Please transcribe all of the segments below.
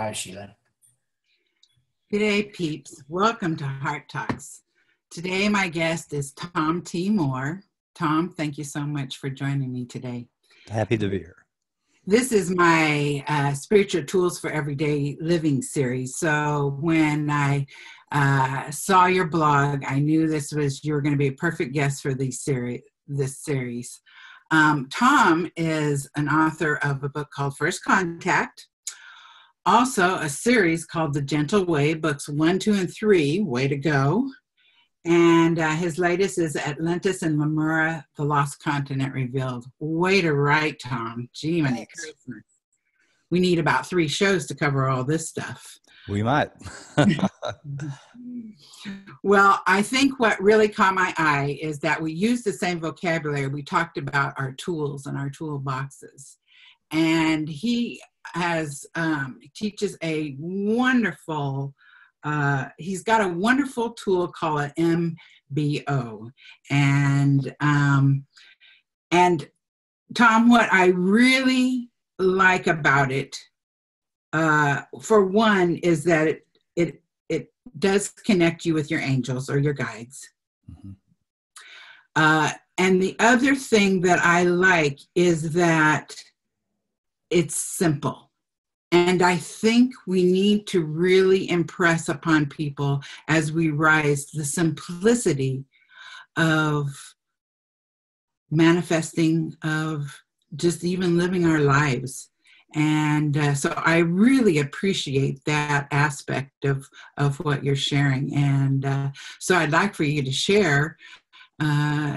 Hi, Sheila. Good day, peeps. Welcome to Heart Talks. Today, my guest is Tom T. Moore. Tom, thank you so much for joining me today. Happy to be here. This is my Spiritual Tools for Everyday Living series. So when I saw your blog, I knew you were going to be a perfect guest for this series. Tom is an author of a book called First Contact. Also, a series called The Gentle Way, books 1, 2, and 3, way to go. And his latest is Atlantis and Lemuria, The Lost Continent Revealed. Way to write, Tom. Gee, many Christmas. We need about 3 shows to cover all this stuff. We might. Well, I think what really caught my eye is that we use the same vocabulary. We talked about our tools and our toolboxes. And he teaches a wonderful, he's got a wonderful tool called an MBO. And Tom, what I really like about it, for one, is that it does connect you with your angels or your guides. Mm-hmm. And the other thing that I like is that it's simple. And I think we need to really impress upon people as we rise the simplicity of manifesting, of just even living our lives. And so I really appreciate that aspect of what you're sharing. And so I'd like for you to share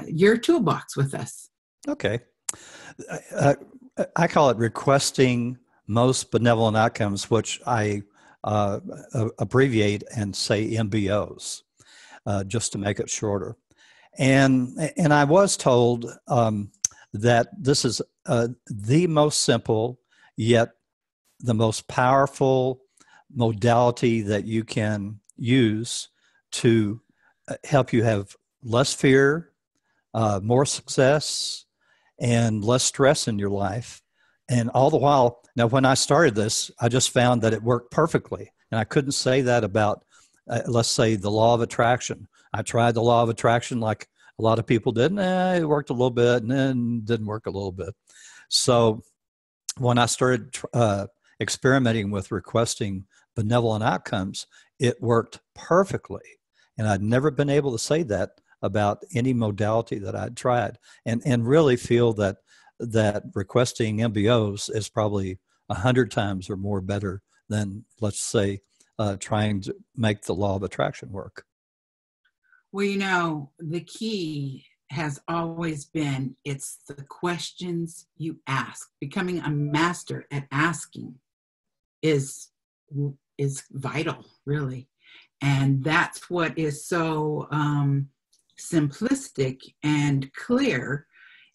your toolbox with us. Okay. I call it requesting most benevolent outcomes, which I abbreviate and say MBOs, just to make it shorter. And I was told that this is the most simple, yet the most powerful modality that you can use to help you have less fear, more success, and less stress in your life. And all the while, now when I started this, I just found that it worked perfectly. And I couldn't say that about, let's say, the law of attraction. I tried the law of attraction like a lot of people did, and it worked a little bit, and then didn't work a little bit. So when I started experimenting with requesting benevolent outcomes, it worked perfectly. And I'd never been able to say that about any modality that I'd tried, and really feel that requesting MBOs is probably 100 times or more better than, let's say, trying to make the law of attraction work. Well, you know, the key has always been, it's the questions you ask. Becoming a master at asking is vital, really. And that's what is so simplistic and clear,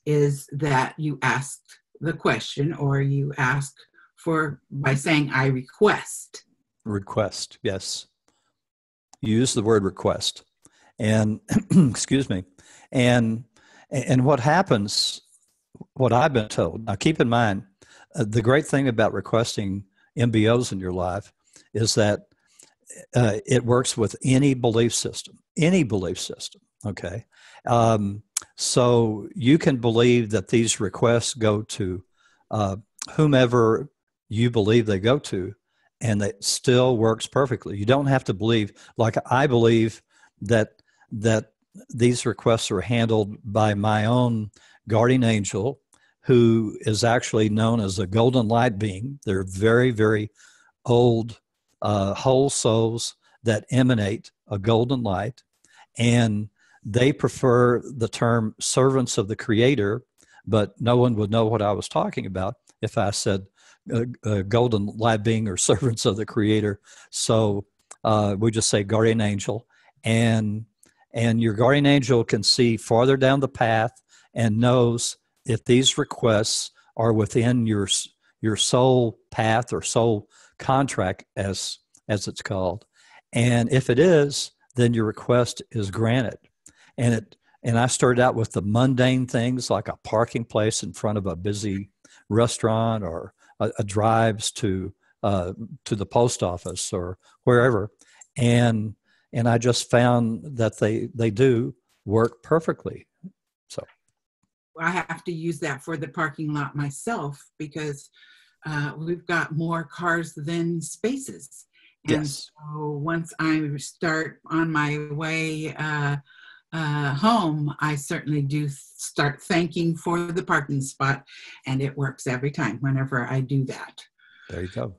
is that you ask the question, or you ask by saying, I request. Request, yes. Use the word request. And, excuse me, and what happens, what I've been told, now keep in mind, the great thing about requesting MBOs in your life is that it works with any belief system, okay? So you can believe that these requests go to whomever you believe they go to, and it still works perfectly. You don't have to believe, like I believe that these requests are handled by my own guardian angel, who is actually known as a golden light being. They're very, very old, whole souls that emanate a golden light, and they prefer the term servants of the Creator, but no one would know what I was talking about if I said golden light being or servants of the Creator. So we just say guardian angel, and your guardian angel can see farther down the path and knows if these requests are within your soul path or soul contract, as it's called. And if it is, then your request is granted. And I started out with the mundane things like a parking place in front of a busy restaurant, or a drives to to the post office or wherever, and I just found that they do work perfectly. So I have to use that for the parking lot myself because we've got more cars than spaces. And yes, so once I start on my way home, I certainly do start thanking for the parking spot, and it works every time whenever I do that. there you go.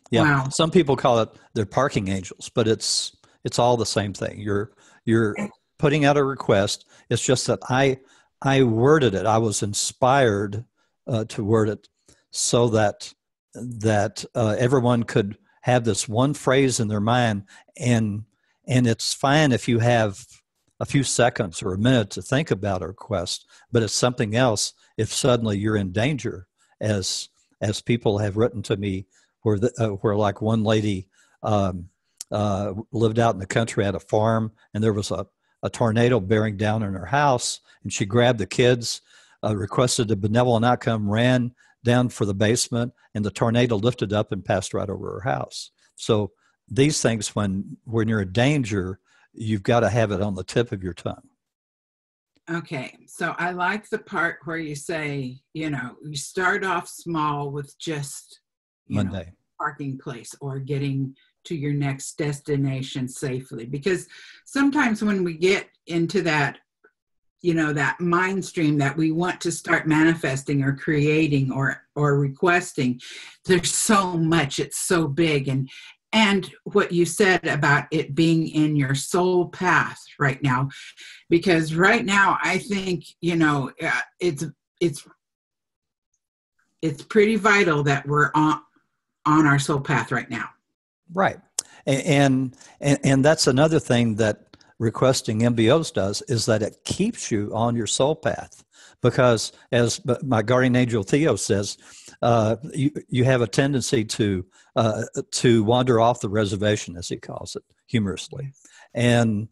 Yeah, Wow. some people call it they're parking angels, but it's all the same thing. You're putting out a request. It's just that I worded it. I was inspired to word it so that everyone could have this one phrase in their mind, and it's fine if you have a few seconds or a minute to think about a request, but it's something else if suddenly you're in danger, as people have written to me, where like one lady lived out in the country at a farm, and there was a tornado bearing down on her house, and she grabbed the kids, requested a benevolent outcome, ran down for the basement, and the tornado lifted up and passed right over her house. So these things, when you're in danger, you've got to have it on the tip of your tongue. Okay, so I like the part where you say, you start off small with just, Monday parking place or getting to your next destination safely. Because sometimes when we get into that, that mind stream that we want to start manifesting or creating or requesting, there's so much, it's so big. And what you said about it being in your soul path right now, because right now I think, it's pretty vital that we're on our soul path right now. Right. And that's another thing that requesting MBOs does, is that it keeps you on your soul path. Because as my guardian angel Theo says, you have a tendency to wander off the reservation, as he calls it, humorously. And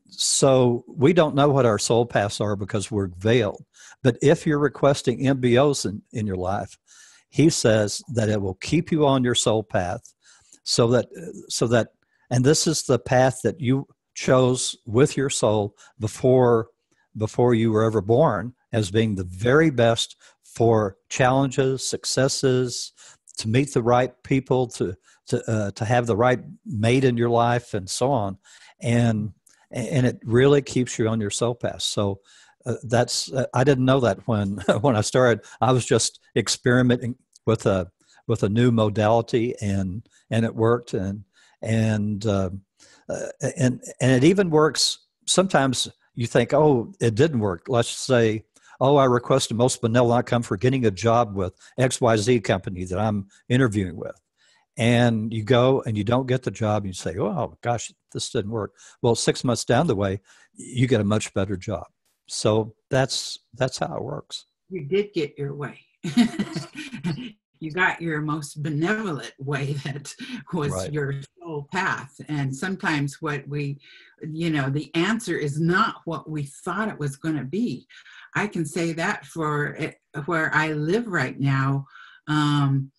so we don't know what our soul paths are because we're veiled. But if you're requesting MBOs in your life, he says that it will keep you on your soul path, so that, and this is the path that you chose with your soul before you were ever born, as being the very best for challenges, successes, to meet the right people, to have the right mate in your life, and so on, and it really keeps you on your soul path. So that's I didn't know that when I started. I was just experimenting with a new modality, and it worked, and it even works. Sometimes you think, oh, it didn't work. Let's say, oh, I request a most benevolent outcome for getting a job with XYZ company that I'm interviewing with. And you go and you don't get the job, and you say, oh, gosh, this didn't work. Well, 6 months down the way, you get a much better job. So that's how it works. You did get your way. You got your most benevolent way that was right. Your soul path. And sometimes what we, the answer is not what we thought it was going to be. I can say that for where I live right now. In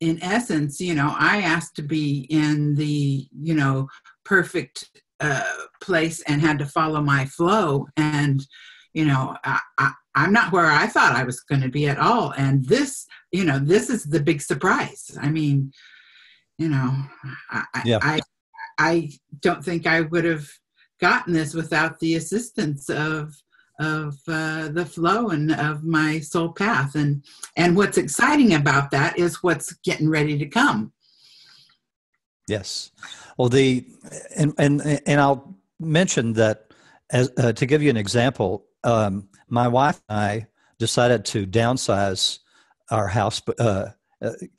essence, I asked to be in the, perfect place and had to follow my flow. And, I'm not where I thought I was going to be at all. And this, this is the big surprise. I mean, I don't think I would have gotten this without the assistance of the flow and of my soul path. And what's exciting about that is what's getting ready to come. Yes. Well, and I'll mention that as to give you an example, my wife and I decided to downsize our house, get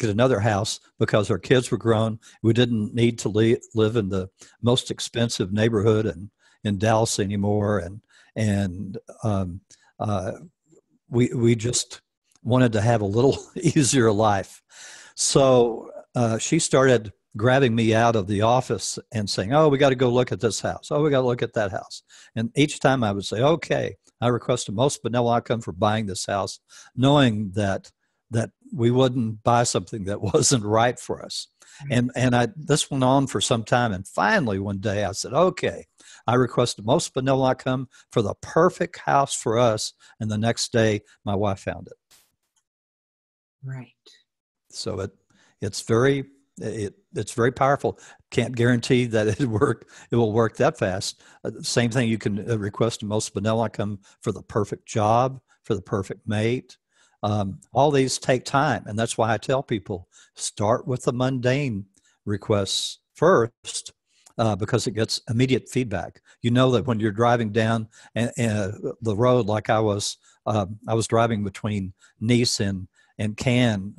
another house, because our kids were grown. We didn't need to live in the most expensive neighborhood in Dallas anymore, and we just wanted to have a little easier life. So she started grabbing me out of the office and saying, oh, we got to go look at this house. Oh, we got to look at that house. And each time I would say, okay, I request a most benevolent outcome for buying this house, knowing that we wouldn't buy something that wasn't right for us. And this went on for some time. And finally, one day I said, okay, I requested Most Benevolent Outcome for the perfect house for us. And the next day, my wife found it. Right. So it's very powerful. Can't guarantee that it will work that fast. Same thing, you can request a Most Benevolent Outcome for the perfect job, for the perfect mate. All these take time, and that's why I tell people, start with the mundane requests first, because it gets immediate feedback. You know that when you're driving down the road, like I was driving between Nice and Cannes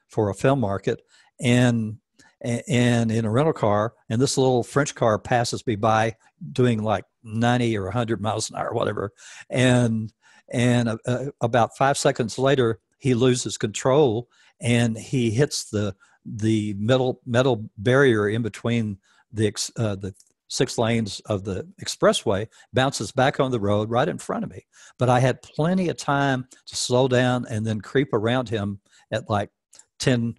for a film market, and in a rental car, and this little French car passes me by doing like 90 or 100 miles an hour, whatever, and about 5 seconds later, he loses control and he hits the metal barrier in between the 6 lanes of the expressway, bounces back on the road right in front of me. But I had plenty of time to slow down and then creep around him at like 10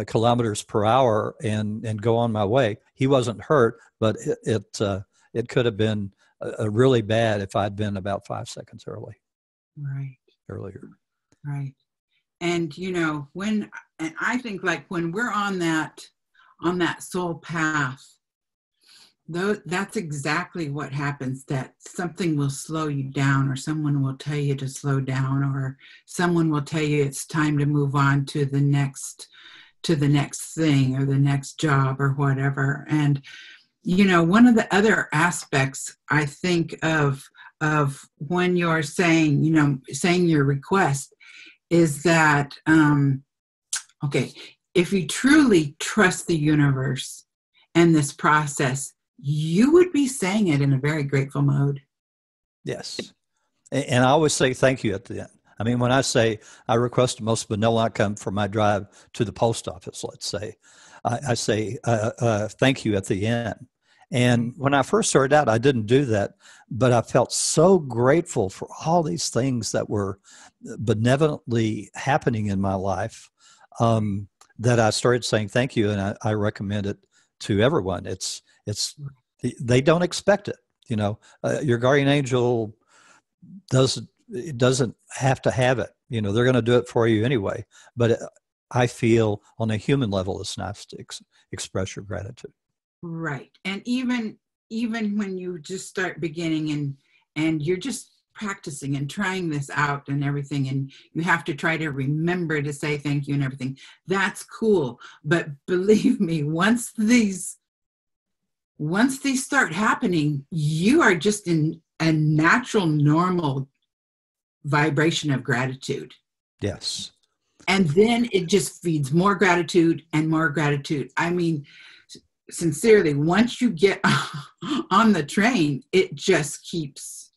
kilometers per hour and go on my way. He wasn't hurt, but it could have been really bad if I'd been about 5 seconds earlier. Right. And and I think like when we're on that soul path, that's exactly what happens, that something will slow you down, or someone will tell you to slow down, or someone will tell you it's time to move on to the next thing or the next job or whatever. And one of the other aspects I think of when you're saying your request is that okay, if you truly trust the universe and this process, you would be saying it in a very grateful mode. Yes. And I always say thank you at the end. I mean, when I say I request the Most Benevolent Outcome for my drive to the post office, let's say, I say thank you at the end. And when I first started out, I didn't do that, but I felt so grateful for all these things that were benevolently happening in my life, that I started saying thank you, and I recommend it to everyone. They don't expect it. Your guardian angel doesn't have to have it. They're going to do it for you anyway. But I feel on a human level, it's nice to express your gratitude. Right. And even when you just start beginning and you're just practicing and trying this out and everything, and you have to try to remember to say thank you and everything, that's cool. But believe me, once these start happening, you are just in a natural, normal vibration of gratitude. Yes. And then it just feeds more gratitude and more gratitude. I mean, sincerely, once you get on the train, it just keeps.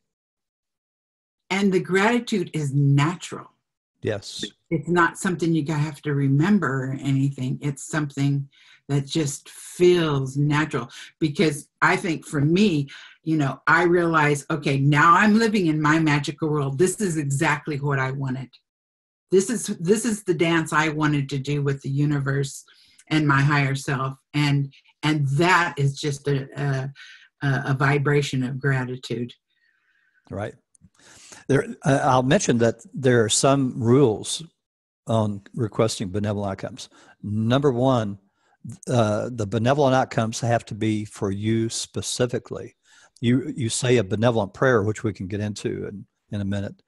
And the gratitude is natural. Yes. It's not something you have to remember or anything. It's something that just feels natural. Because I think for me, I realize, okay, now I'm living in my magical world. This is exactly what I wanted. This is the dance I wanted to do with the universe and my higher self. And that is just a vibration of gratitude. Right. I'll mention that there are some rules on requesting benevolent outcomes. Number one, the benevolent outcomes have to be for you specifically. You say a benevolent prayer, which we can get into in a minute,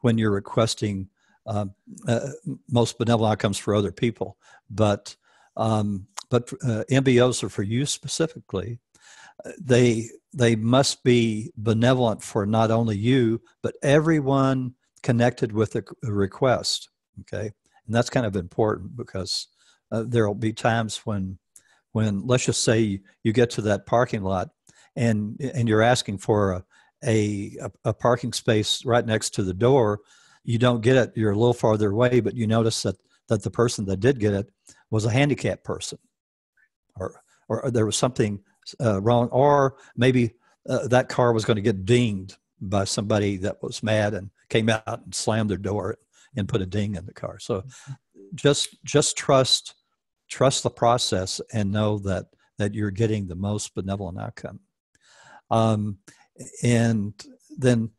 when you're requesting most benevolent outcomes for other people. But MBOs are for you specifically. They must be benevolent for not only you, but everyone connected with a request. Okay, and that's kind of important because there will be times when let's just say you get to that parking lot and you're asking for a parking space right next to the door. You don't get it. You're a little farther away, but you notice that the person that did get it was a handicapped person, or there was something wrong, or maybe that car was going to get dinged by somebody that was mad and came out and slammed their door and put a ding in the car. So just trust the process and know that you're getting the most benevolent outcome. And then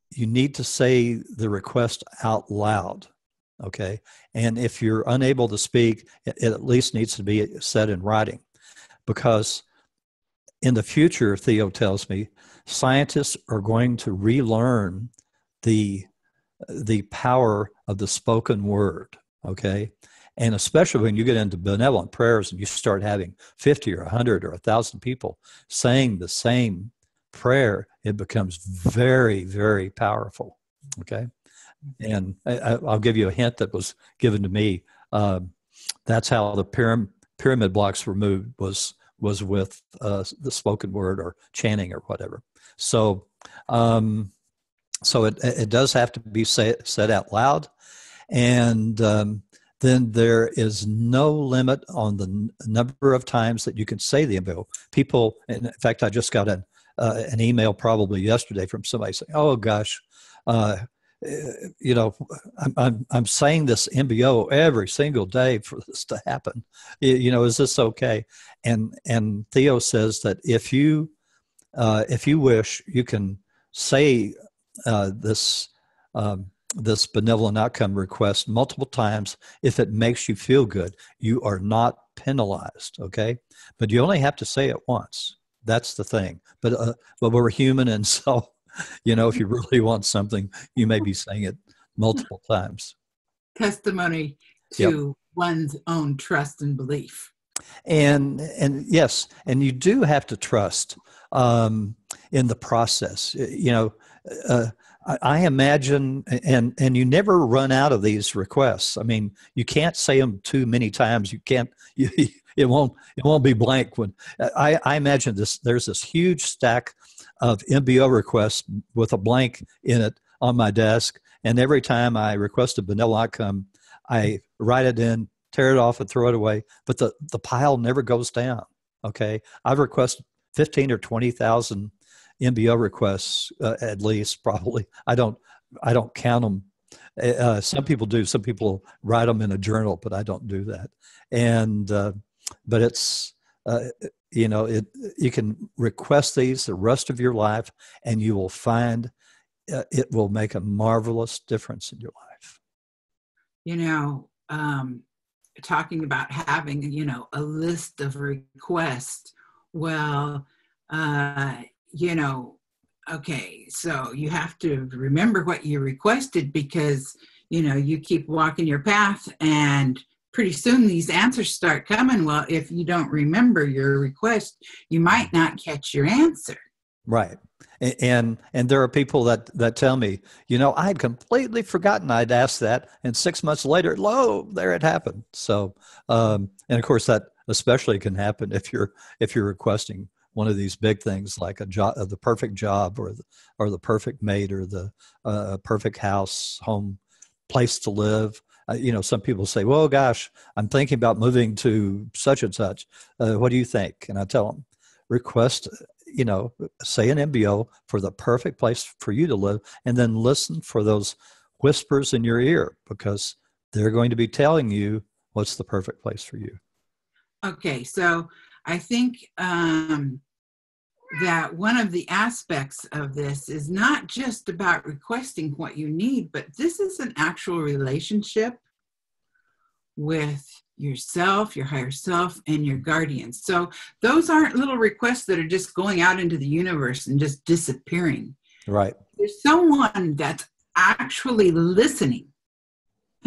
you need to say the request out loud. Okay. And if you're unable to speak, it at least needs to be said in writing, because in the future, Theo tells me, scientists are going to relearn the power of the spoken word. Okay. And especially when you get into benevolent prayers and you start having 50 or 100 or 1,000 people saying the same prayer, it becomes very, very powerful. Okay. And I'll give you a hint that was given to me. That's how the pyramid blocks were moved, was with the spoken word or chanting or whatever. So it does have to be said out loud. And then there is no limit on the number of times that you can say the MBO. People, in fact, I just got an email probably yesterday from somebody saying, "Oh gosh, I'm saying this MBO every single day for this to happen. Is this okay?" And Theo says that if you wish, you can say this benevolent outcome request multiple times if it makes you feel good. You are not penalized, okay? But you only have to say it once. That's the thing. But we're human, and so if you really want something, you may be saying it multiple times. Testimony to one's own trust and belief. And yes, and you do have to trust in the process. I imagine, and you never run out of these requests. I mean, you can't say them too many times. You can't. It won't be blank. When I imagine there's this huge stack of MBO requests with a blank in it on my desk, and every time I request a benevolent outcome, I write it in, tear it off, and throw it away. But the pile never goes down. Okay, I've requested 15 or 20,000 MBO requests at least, probably. I don't count them. Some people do. Some people write them in a journal, but I don't do that. And but it's you can request these the rest of your life, and you will find it will make a marvelous difference in your life. Talking about having a list of requests. Well, okay, so you have to remember what you requested, because, you keep walking your path and pretty soon these answers start coming. Well, if you don't remember your request, you might not catch your answer. Right. And there are people that tell me, I'd completely forgotten I'd asked that, and 6 months later, there it happened. So, and of course that especially can happen if you're requesting one of these big things like a job, the perfect job, or the perfect mate, or the perfect house, home, place to live. Some people say, "Well, gosh, I'm thinking about moving to such and such. What do you think?" And I tell them, request, say an MBO for the perfect place for you to live, and then listen for those whispers in your ear, because they're going to be telling you what's the perfect place for you. Okay, so I think that one of the aspects of this is not just about requesting what you need, but this is an actual relationship with yourself, your higher self, and your guardians. So those aren't little requests that are just going out into the universe and just disappearing. Right. There's someone that's actually listening.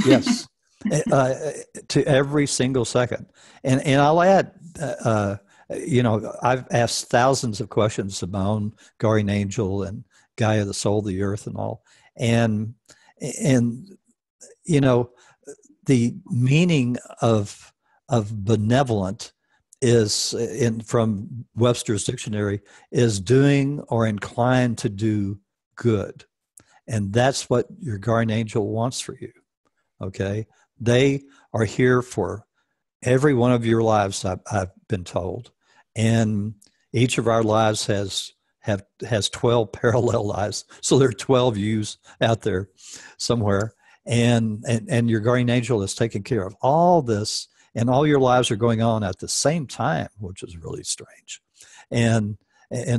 Yes. To every single second. And I'll add, I've asked thousands of questions of my own guardian angel and Gaia, the soul of the earth, and all. And the meaning of benevolent is, from Webster's dictionary, is doing or inclined to do good. And that's what your guardian angel wants for you. Okay? They are here for every one of your lives, I've been told. And each of our lives has 12 parallel lives. So there are 12 yous out there somewhere. and your guardian angel is taking care of all this, and all your lives are going on at the same time, which is really strange. And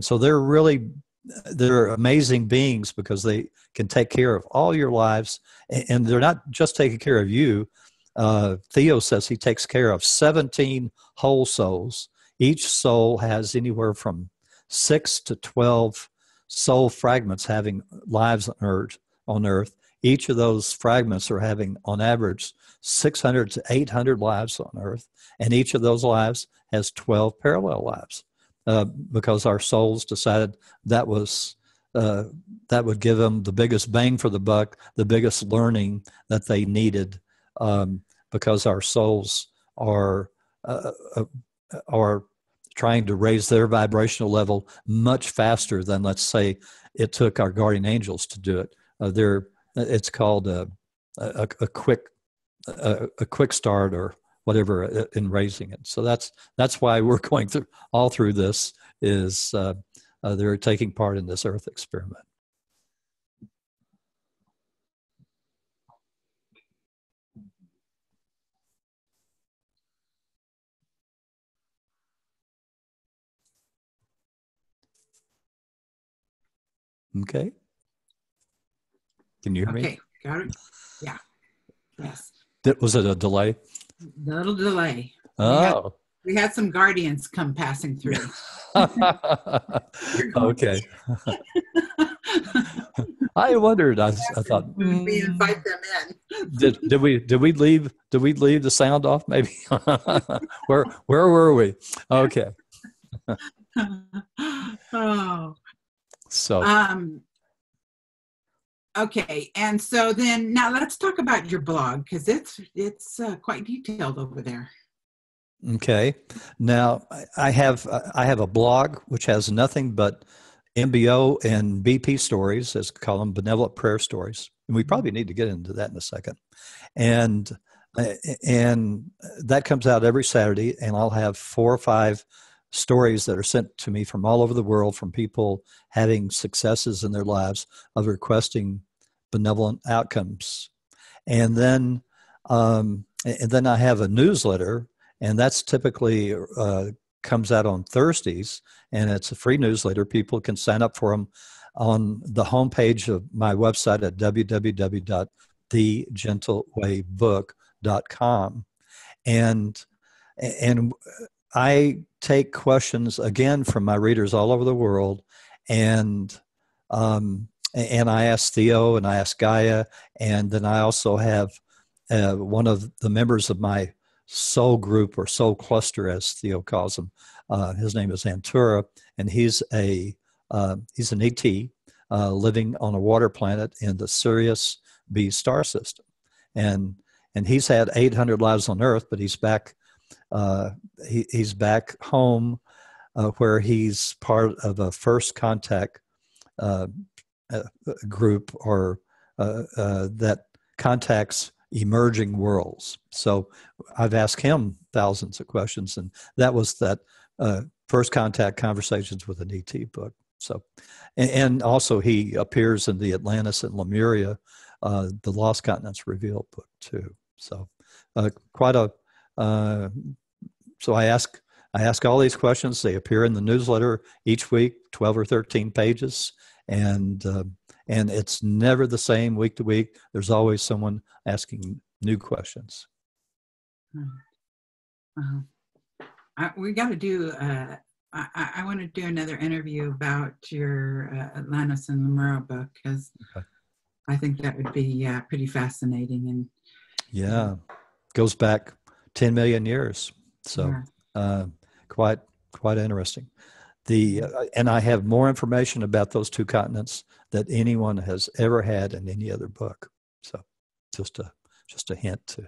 so they're amazing beings because they can take care of all your lives, and they're not just taking care of you. Theo says he takes care of 17 whole souls. Each soul has anywhere from 6 to 12 soul fragments having lives on Earth. Each of those fragments are having, on average, 600 to 800 lives on Earth, and each of those lives has 12 parallel lives, because our souls decided that would give them the biggest bang for the buck, the biggest learning that they needed, because our souls are trying to raise their vibrational level much faster than, let's say, it took our guardian angels to do it. It's called a quick start or whatever in raising it. So that's why we're going through this is they're taking part in this Earth experiment. Okay. Can you hear me? Okay, got it. Yeah. Yes. Was it a delay? A little delay. Oh. We had some guardians come passing through. Okay. I wondered. I thought we invite them in. Did we leave the sound off? Maybe. Where were we? Okay. Oh. So. Okay, and so then now let's talk about your blog, because it's quite detailed over there. Okay. Now I have a blog which has nothing but MBO and BP stories, as we call them, benevolent prayer stories, and we probably need to get into that in a second. And that comes out every Saturday, and I'll have 4 or 5 stories that are sent to me from all over the world, from people having successes in their lives of requesting benevolent outcomes. And then I have a newsletter, and that's typically comes out on Thursdays, and it's a free newsletter. People can sign up for them on the homepage of my website at www.thegentleWayBook.com. And I take questions again from my readers all over the world, and I ask Theo and I ask Gaia, and then I also have one of the members of my soul group or soul cluster, as Theo calls him. His name is Antura, and he's an ET living on a water planet in the Sirius B star system, and he's had 800 lives on Earth, but he's back. He's back home, where he's part of a first contact group or that contacts emerging worlds. So I've asked him thousands of questions, and that was that first contact conversations with an ET book. So, and also he appears in the Atlantis and Lemuria, the Lost Continents Revealed book too. So quite a so I ask all these questions. They appear in the newsletter each week, 12 or 13 pages, and it's never the same week to week. There's always someone asking new questions. We got to do. I want to do another interview about your Atlantis and Lemuria book, because I think that would be pretty fascinating. And yeah, goes back 10 million years. So quite interesting. And I have more information about those 2 continents that anyone has ever had in any other book. So just a hint to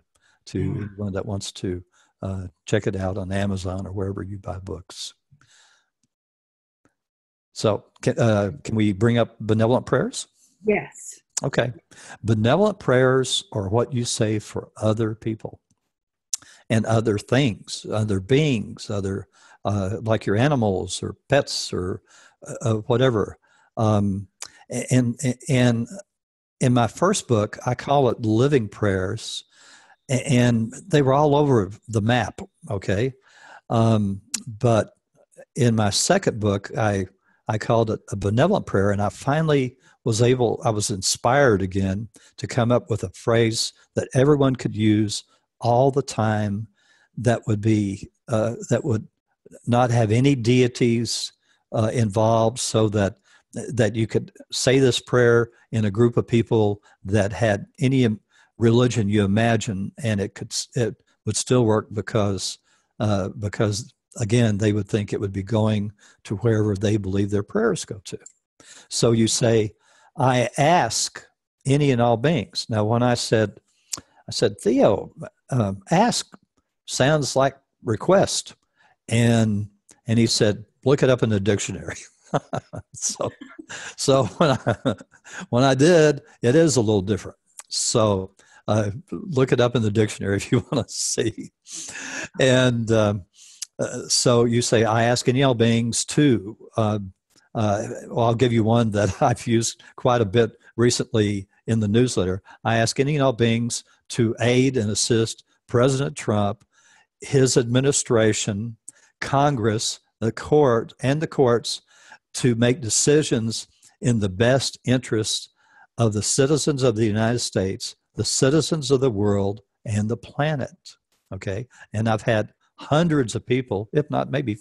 anyone that wants to check it out on Amazon or wherever you buy books. So can we bring up benevolent prayers? Yes. Okay. Benevolent prayers are what you say for other people and other things, other beings, other like your animals or pets or whatever. And in my first book, I call it Living Prayers, and they were all over the map, okay? But in my second book, I called it a benevolent prayer, and I finally I was inspired again to come up with a phrase that everyone could use all the time that would not have any deities involved, so that you could say this prayer in a group of people that had any religion you imagine, and it would still work because again, they would think it would be going to wherever they believe their prayers go to. So you say, I ask any and all beings. Now, when I said, Theo, ask sounds like request. And he said, look it up in the dictionary. So when I did, it is a little different. So look it up in the dictionary if you want to see. And so you say, I ask any all beings to, well, I'll give you one that I've used quite a bit recently in the newsletter. I ask any and all beings to aid and assist President Trump, his administration, Congress, the courts to make decisions in the best interest of the citizens of the United States, the citizens of the world, and the planet. Okay? And I've had hundreds of people, if not maybe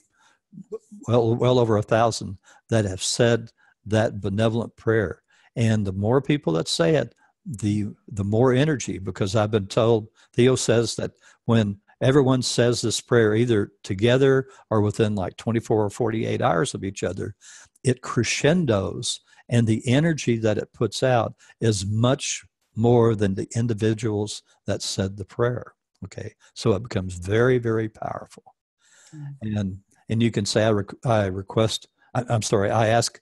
well over 1,000, that have said that benevolent prayer. And the more people that say it, the more energy, because I've been told, Theo says that when everyone says this prayer either together or within like 24 or 48 hours of each other, it crescendos, and the energy that it puts out is much more than the individuals that said the prayer. Okay, so it becomes very, very powerful. And you can say, I ask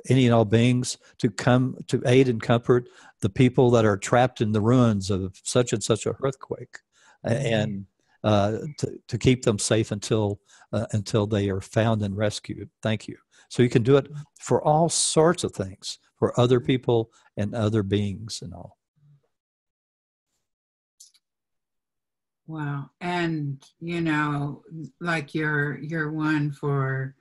any and all beings to come to aid and comfort the people that are trapped in the ruins of such and such a earthquake, and to keep them safe until they are found and rescued. Thank you. So you can do it for all sorts of things, for other people and other beings and all. Wow. And, like your one for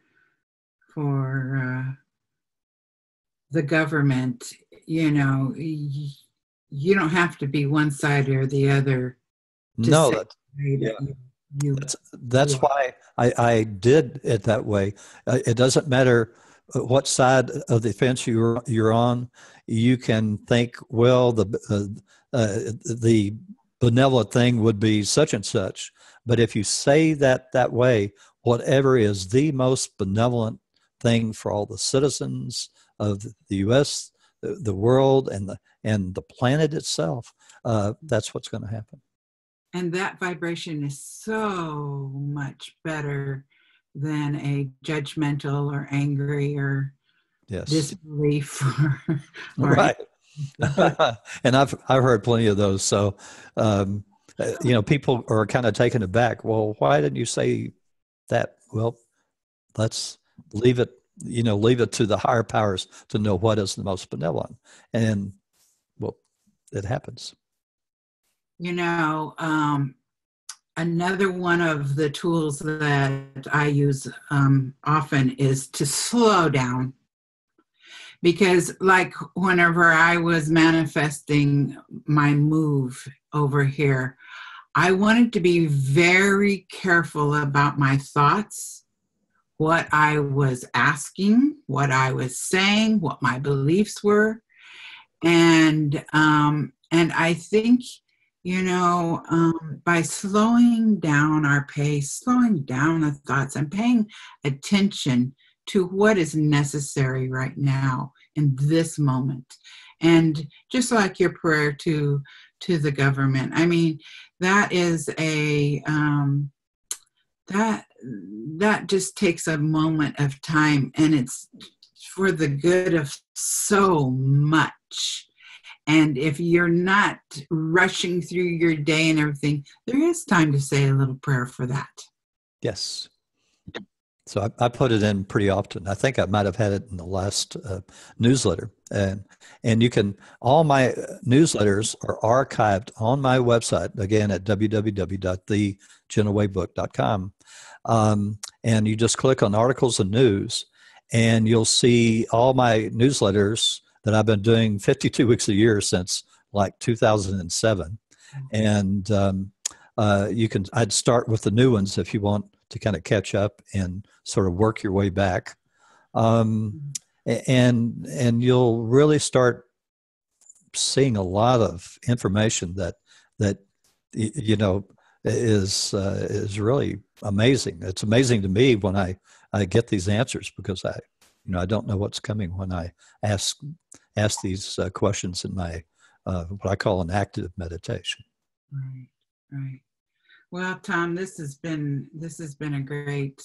the government, you don't have to be one side or the other. No, that's why I did it that way. It doesn't matter what side of the fence you're on. You can think, well, the benevolent thing would be such and such. But if you say that way, whatever is the most benevolent thing for all the citizens of the U.S., the world, and the planet itself, that's what's going to happen. And that vibration is so much better than a judgmental or angry or disbelief. Right. And I've heard plenty of those. So, people are kind of taken aback. Well, why didn't you say that? Well, let's leave it to the higher powers to know what is the most benevolent. And, well, it happens. Another one of the tools that I use often is to slow down. Because like whenever I was manifesting my move over here, I wanted to be very careful about my thoughts, what I was asking, what I was saying, what my beliefs were. And I think, by slowing down our pace, slowing down the thoughts, and paying attention to what is necessary right now in this moment. And just like your prayer to the government, I mean, that is that just takes a moment of time, and it's for the good of so much. And if you're not rushing through your day and everything, there is time to say a little prayer for that. Yes. So I put it in pretty often. I think I might have had it in the last newsletter. And you can, all my newsletters are archived on my website, again, at www.thegentlewaybook.com. And you just click on articles and news, and you'll see all my newsletters that I've been doing 52 weeks a year since like 2007. And I'd start with the new ones if you want to kind of catch up and sort of work your way back. And you'll really start seeing a lot of information that is really amazing. It's amazing to me when I get these answers, because I don't know what's coming when I ask these questions in my what I call an active meditation. Right, right. Well, Tom, this has been a great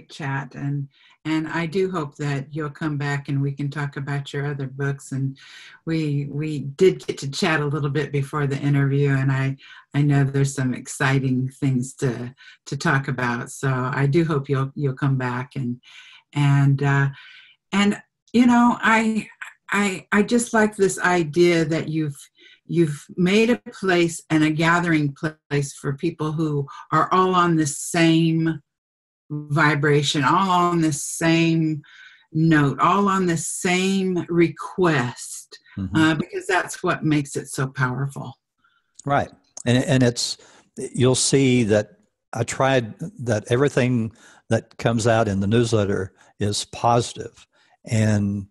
chat, and I do hope that you'll come back and we can talk about your other books. And we did get to chat a little bit before the interview, and I know there's some exciting things to talk about. So I do hope you'll come back and I just like this idea that you've made a place and a gathering place for people who are all on the same vibration, all on the same note, all on the same request, because that's what makes it so powerful. Right. And you'll see that I tried that everything that comes out in the newsletter is positive. And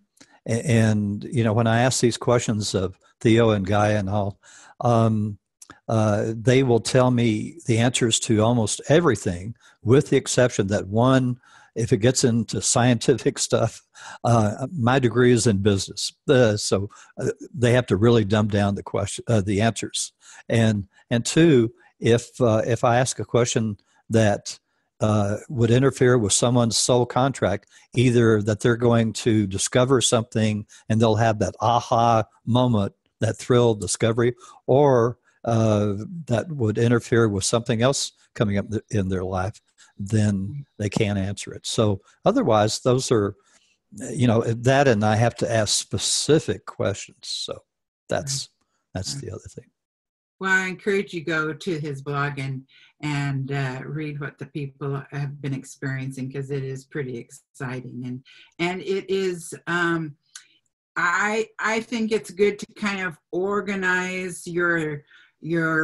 when I ask these questions of Theo and Guy and all, they will tell me the answers to almost everything, with the exception that one, if it gets into scientific stuff, my degree is in business, so they have to really dumb down the answers. And two, if I ask a question that would interfere with someone's soul contract, either that they're going to discover something and they'll have that aha moment, that thrill discovery, or that would interfere with something else coming up in their life, then they can't answer it. So otherwise, those are, that, and I have to ask specific questions. So that's the other thing. Well, I encourage you go to his blog and read what the people have been experiencing, because it is pretty exciting, and it is. I think it's good to kind of organize your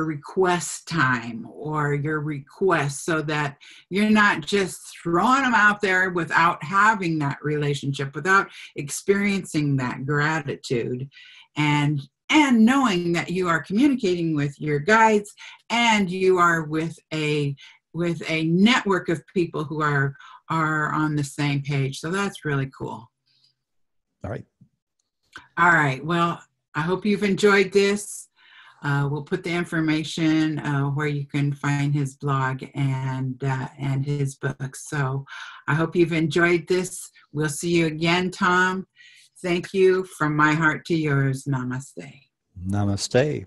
request time or your request, so that you're not just throwing them out there without having that relationship, without experiencing that gratitude, and knowing that you are communicating with your guides, and you are with a network of people who are on the same page. So that's really cool. All right. Well, I hope you've enjoyed this. We'll put the information where you can find his blog and his books. So I hope you've enjoyed this. We'll see you again, Tom. Thank you from my heart to yours. Namaste. Namaste.